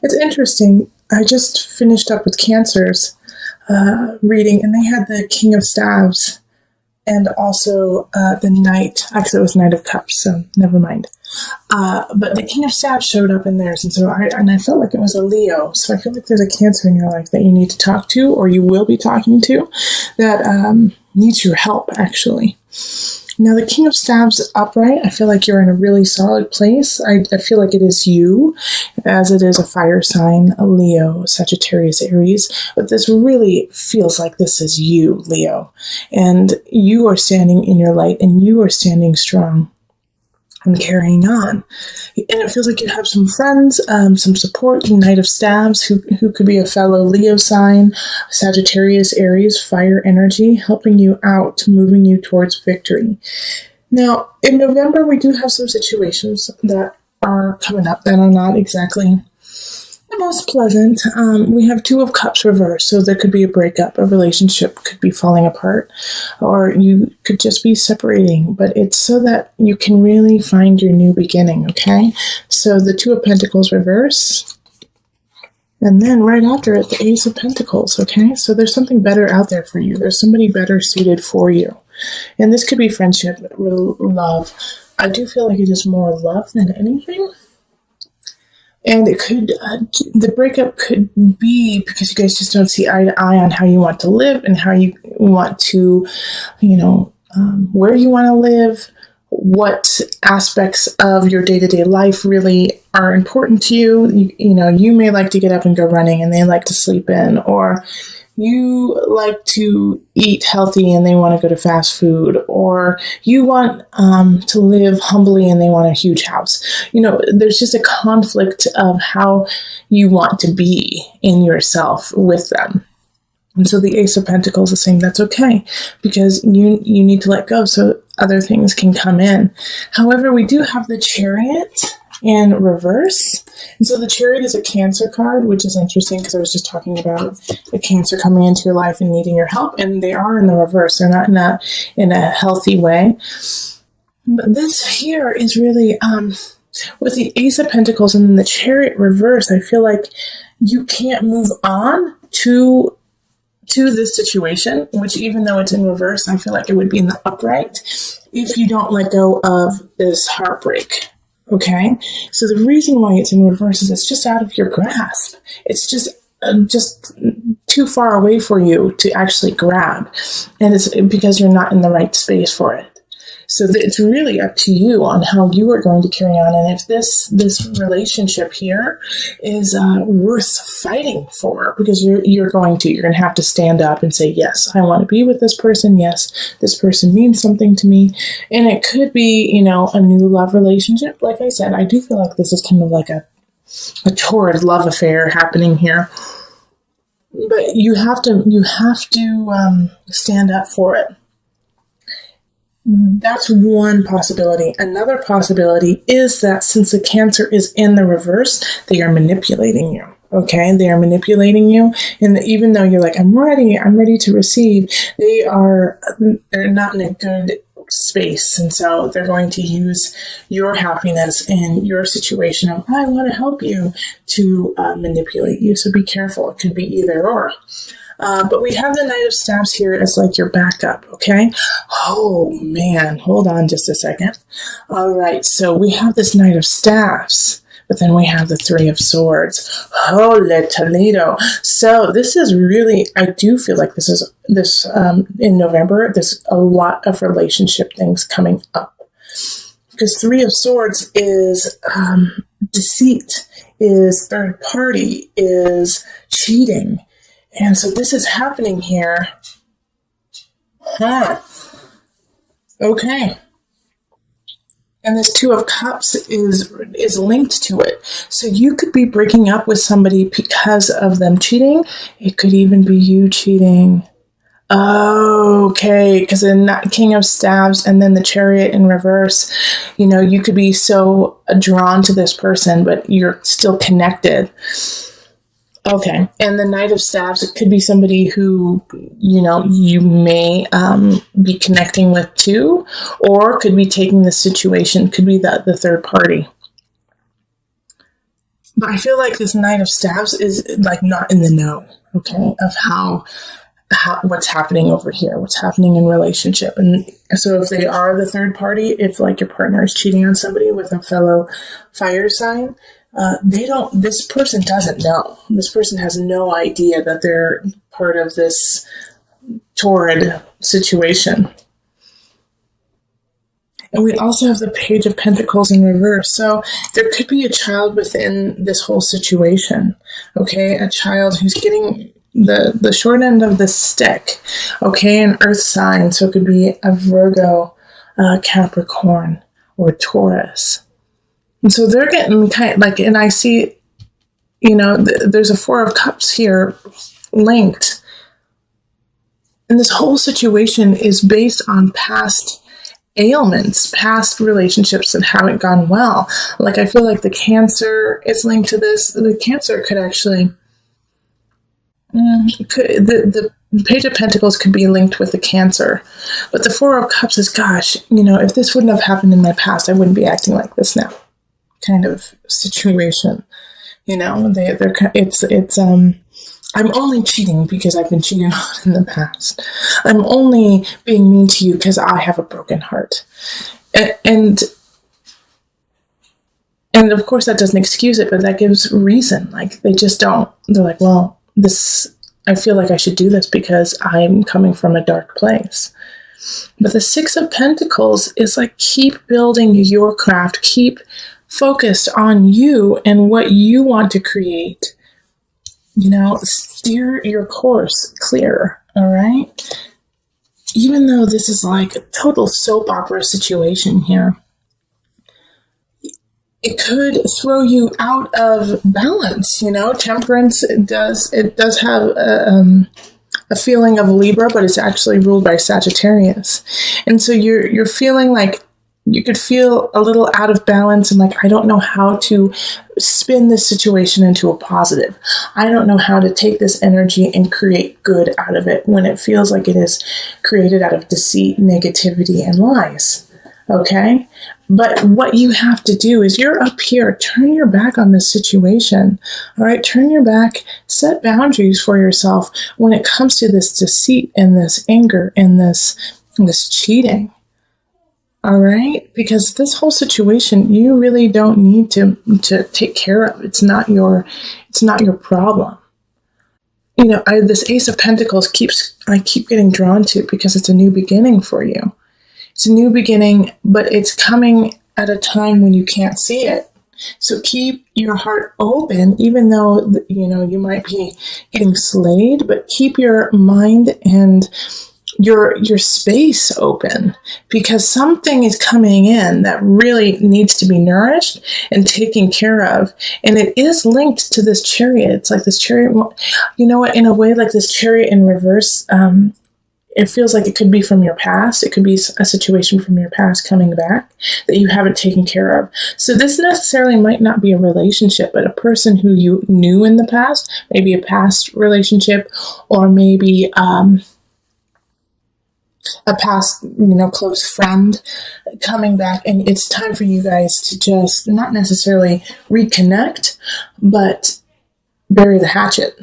It's interesting. I just finished up with Cancer's reading, and they had the King of Staves and also the Knight. Actually, it was Knight of Cups, so never mind. But the King of Staves showed up in theirs, and so I felt like it was a Leo. So I feel like there's a Cancer in your life that you need to talk to, or you will be talking to, that needs your help, actually. Now, the King of Staves upright, I feel like you're in a really solid place. I feel like it is you, as it is a fire sign, a Leo, Sagittarius, Aries. But this really feels like this is you, Leo. And you are standing in your light, and you are standing strong and carrying on. And it feels like you have some friends, some support, Knight of Staves, who could be a fellow Leo sign, Sagittarius, Aries, fire energy, helping you out, moving you towards victory. Now, in November, we do have some situations that are coming up that are not exactly the most pleasant. We have Two of Cups reversed, so there could be a breakup. A relationship could be falling apart, or you could just be separating, but it's so that you can really find your new beginning, okay? So the Two of Pentacles reverse, and then right after it, the Ace of Pentacles, okay? So there's something better out there for you. There's somebody better suited for you. And this could be friendship, love. I do feel like it is more love than anything. And it could, the breakup could be because you guys just don't see eye to eye on how you want to live and how you want to, where you want to live, what aspects of your day-to-day life really are important to you. You may like to get up and go running and they like to sleep in, or you like to eat healthy and they want to go to fast food, or you want to live humbly and they want a huge house. There's just a conflict of how you want to be in yourself with them. And so the Ace of Pentacles is saying that's okay, because you need to let go so other things can come in. However, we do have the Chariot in reverse. And so the Chariot is a Cancer card, which is interesting because I was just talking about a Cancer coming into your life and needing your help, and they are in the reverse. They're not in a healthy way. But this here is really with the Ace of Pentacles and then the Chariot reverse. I feel like you can't move on to this situation, which even though it's in reverse, I feel like it would be in the upright if you don't let go of this heartbreak. Okay, so the reason why it's in reverse is it's just out of your grasp. It's just too far away for you to actually grab, and it's because you're not in the right space for it. So it's really up to you on how you are going to carry on, and if this relationship here is worth fighting for, because you're going to have to stand up and say, yes, I want to be with this person. Yes, this person means something to me, and it could be a new love relationship. Like I said, I do feel like this is kind of like a torrid love affair happening here, but you have to stand up for it. That's one possibility. Another possibility is that since the Cancer is in the reverse, they are manipulating you. Okay, they are manipulating you, and even though you're like, I'm ready to receive, they're not in a good space, and so they're going to use your happiness and your situation of, I want to help you, to manipulate you. So be careful. It could be either or. But we have the Knight of Staves here as like your backup, okay? Oh, man. Hold on just a second. All right. So we have this Knight of Staves, but then we have the Three of Swords. Holy Toledo. So this is really, I do feel like this in November, there's a lot of relationship things coming up. Because Three of Swords is deceit, is third party, is cheating. And so this is happening here. Okay. And this Two of Cups is linked to it. So you could be breaking up with somebody because of them cheating. It could even be you cheating. Okay, because in that King of Staves and then the Chariot in reverse, you could be so drawn to this person, but you're still connected. Okay, and the Knight of Staves, it could be somebody who, you may be connecting with too, or could be taking the situation, could be the third party. But I feel like this Knight of Staves is like not in the know, okay, of how what's happening over here, what's happening in relationship. And so if they are the third party, if like your partner is cheating on somebody with a fellow fire sign, this person doesn't know. This person has no idea that they're part of this torrid situation. And we also have the Page of Pentacles in reverse. So there could be a child within this whole situation, okay? A child who's getting the short end of the stick, okay? An earth sign, so it could be a Virgo, Capricorn, or Taurus. And so they're getting kind of like, and I see, there's a Four of Cups here linked. And this whole situation is based on past ailments, past relationships that haven't gone well. Like, I feel like the Cancer is linked to this. The Cancer could actually, the Page of Pentacles could be linked with the Cancer. But the Four of Cups is, gosh, if this wouldn't have happened in my past, I wouldn't be acting like this now, kind of situation. I'm only cheating because I've been cheated on in the past. I'm only being mean to you because I have a broken heart. And of course that doesn't excuse it, but that gives reason. Like, they just don't. They're like, well, I feel like I should do this because I'm coming from a dark place. But the Six of Pentacles is like, keep building your craft. Keep focused on you and what you want to create. Steer your course clear, all right? Even though this is like a total soap opera situation here, it could throw you out of balance, Temperance, it does have a feeling of Libra, but it's actually ruled by Sagittarius. And so you're feeling like you could feel a little out of balance and like, I don't know how to spin this situation into a positive. I don't know how to take this energy and create good out of it when it feels like it is created out of deceit, negativity, and lies. Okay? But what you have to do is, you're up here, turn your back on this situation. All right? Turn your back, set boundaries for yourself when it comes to this deceit and this anger and this cheating. All right? Because this whole situation, you really don't need to take care of. It's not your problem. This Ace of Pentacles I keep getting drawn to because it's a new beginning for you. It's a new beginning, but it's coming at a time when you can't see it. So keep your heart open, even though, you might be getting slayed, but keep your mind and your space open, because something is coming in that really needs to be nourished and taken care of. And it is linked to this Chariot. It's like this Chariot, in a way, like this Chariot in reverse, it feels like it could be from your past. It could be a situation from your past coming back that you haven't taken care of. So this necessarily might not be a relationship, but a person who you knew in the past, maybe a past relationship, or maybe a past, close friend coming back. And it's time for you guys to just not necessarily reconnect, but bury the hatchet,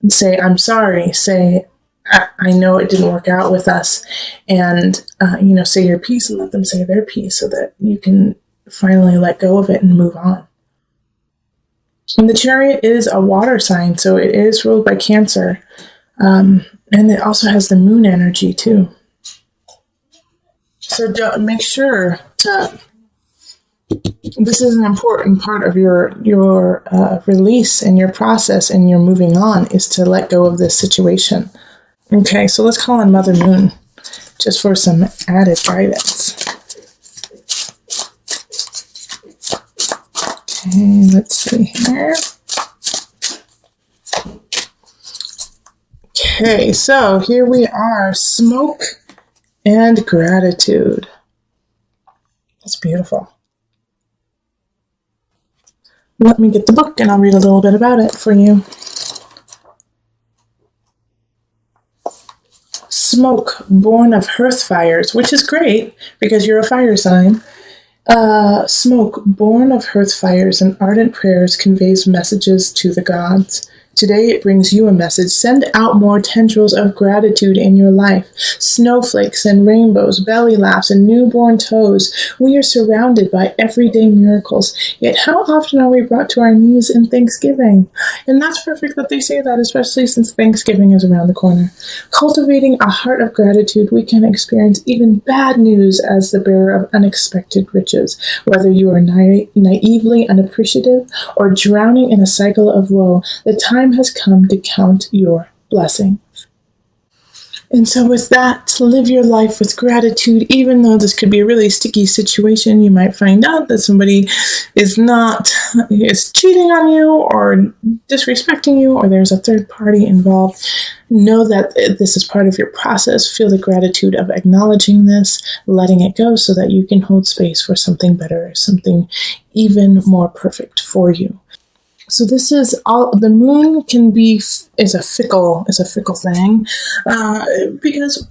say, I'm sorry, say, I know it didn't work out with us, and, say your piece and let them say their piece so that you can finally let go of it and move on. And the Chariot is a water sign, so it is ruled by Cancer. And it also has the moon energy too. So make sure this is an important part of your release and your process and your moving on, is to let go of this situation. Okay, so let's call on Mother Moon just for some added guidance. Okay, let's see here. Okay, so here we are, Smoke and Gratitude. That's beautiful. Let me get the book and I'll read a little bit about it for you. Smoke, born of hearth fires, which is great because you're a fire sign. Smoke, born of hearth fires and ardent prayers, conveys messages to the gods. Today it brings you a message. Send out more tendrils of gratitude in your life. Snowflakes and rainbows, belly laughs and newborn toes. We are surrounded by everyday miracles. Yet how often are we brought to our knees in thanksgiving? And that's perfect that they say that, especially since Thanksgiving is around the corner. Cultivating a heart of gratitude, we can experience even bad news as the bearer of unexpected riches. Whether you are naively unappreciative or drowning in a cycle of woe, the time has come to count your blessings. And so with that, live your life with gratitude, even though this could be a really sticky situation. You might find out that somebody is cheating on you or disrespecting you, or there's a third party involved. Know that this is part of your process. Feel the gratitude of acknowledging this, letting it go so that you can hold space for something better, something even more perfect for you. So this is all. The moon is a fickle thing, because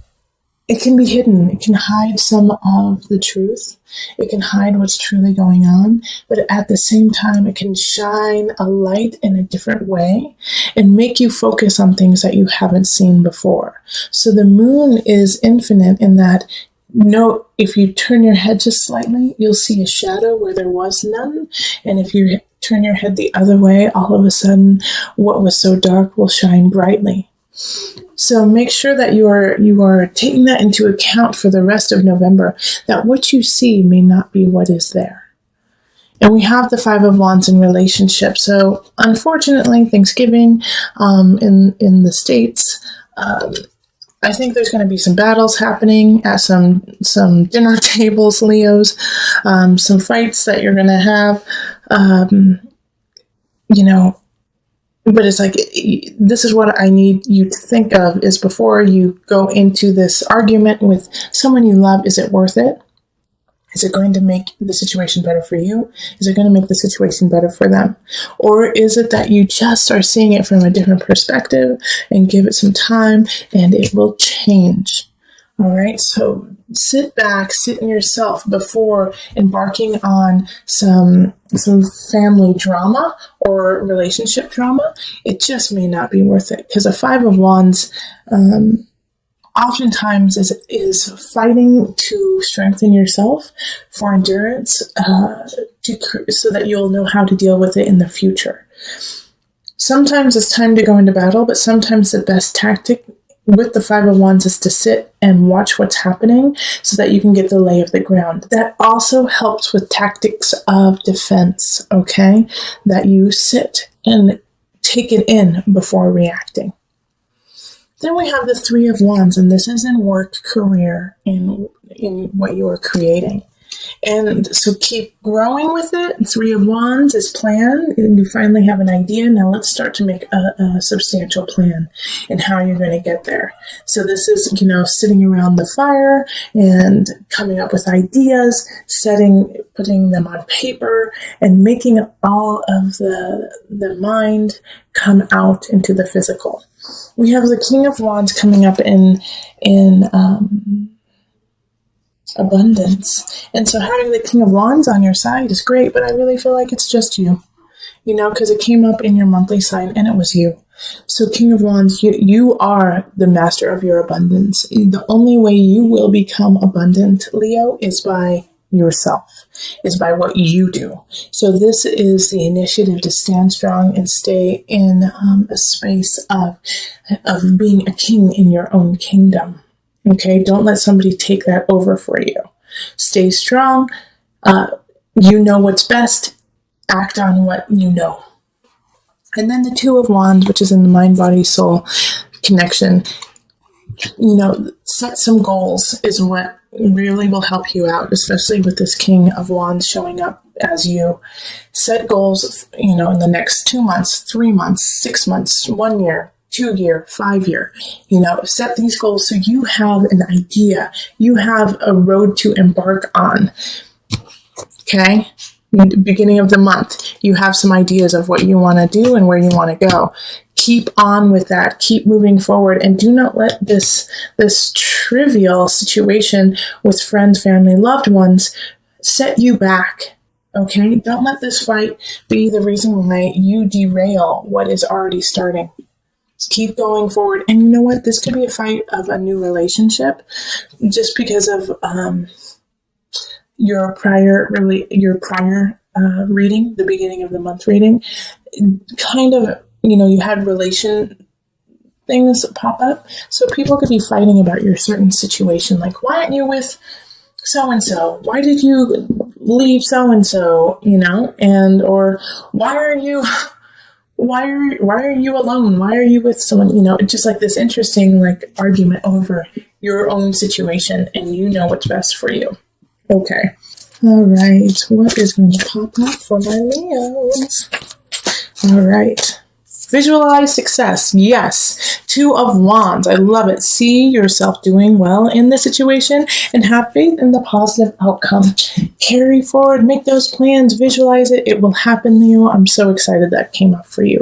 it can be hidden. It can hide some of the truth. It can hide what's truly going on, but at the same time, it can shine a light in a different way and make you focus on things that you haven't seen before. So the moon is infinite in that. If you turn your head just slightly, you'll see a shadow where there was none. And if you turn your head the other way, all of a sudden, what was so dark will shine brightly. So make sure that you are taking that into account for the rest of November, that what you see may not be what is there. And we have the Five of Wands in relationships. So unfortunately, Thanksgiving in the States, I think there's going to be some battles happening at some dinner tables, Leos, some fights that you're going to have, but it's like, this is what I need you to think of is before you go into this argument with someone you love, is it worth it? Is it going to make the situation better for you? Is it going to make the situation better for them? Or is it that you just are seeing it from a different perspective and give it some time and it will change? All right. So sit back, sit in yourself before embarking on some family drama or relationship drama. It just may not be worth it, because a Five of Wands, oftentimes is fighting to strengthen yourself for endurance, so that you'll know how to deal with it in the future. Sometimes it's time to go into battle, but sometimes the best tactic with the Five of Wands is to sit and watch what's happening so that you can get the lay of the ground. That also helps with tactics of defense, okay? That you sit and take it in before reacting. Then we have the Three of Wands, and this is in work, career, in what you are creating. And so keep growing with it. Three of Wands is plan, and you finally have an idea. Now let's start to make a substantial plan and how you're going to get there. So this is, sitting around the fire and coming up with ideas, putting them on paper, and making all of the mind come out into the physical. We have the King of Wands coming up in abundance. And so having the King of Wands on your side is great, but I really feel like it's just you, because it came up in your monthly sign and it was you. So King of Wands, you are the master of your abundance. The only way you will become abundant, Leo, is by yourself, is by what you do. So this is the initiative to stand strong and stay in a space of being a king in your own kingdom. Okay, don't let somebody take that over for you. Stay strong. You know what's best. Act on what you know. And then the Two of Wands, which is in the mind, body, soul connection. Set some goals is what really will help you out, especially with this King of Wands showing up as you. Set goals, in the next 2 months, 3 months, 6 months, 1 year, 2 year, 5 year, set these goals so you have an idea. You have a road to embark on. Okay. Beginning of the month, you have some ideas of what you want to do and where you want to go. Keep on with that. Keep moving forward, and do not let this trivial situation with friends, family, loved ones set you back. Okay? Don't let this fight be the reason why you derail what is already starting. Keep going forward. And you know what? This could be a fight of a new relationship just because of your prior reading, the beginning of the month reading. Kind of, you had relation things pop up. So people could be fighting about your certain situation. Like, why aren't you with so-and-so? Why did you leave so-and-so? And, or why are you alone? Why are you with someone? Just like this interesting, like, argument over your own situation, and you know what's best for you. Okay. All right. What is going to pop up for my Leos? All right. Visualize success. Yes. 2 of Wands. I love it. See yourself doing well in the situation and have faith in the positive outcome. Carry forward. Make those plans. Visualize it. It will happen, Leo. I'm so excited that came up for you.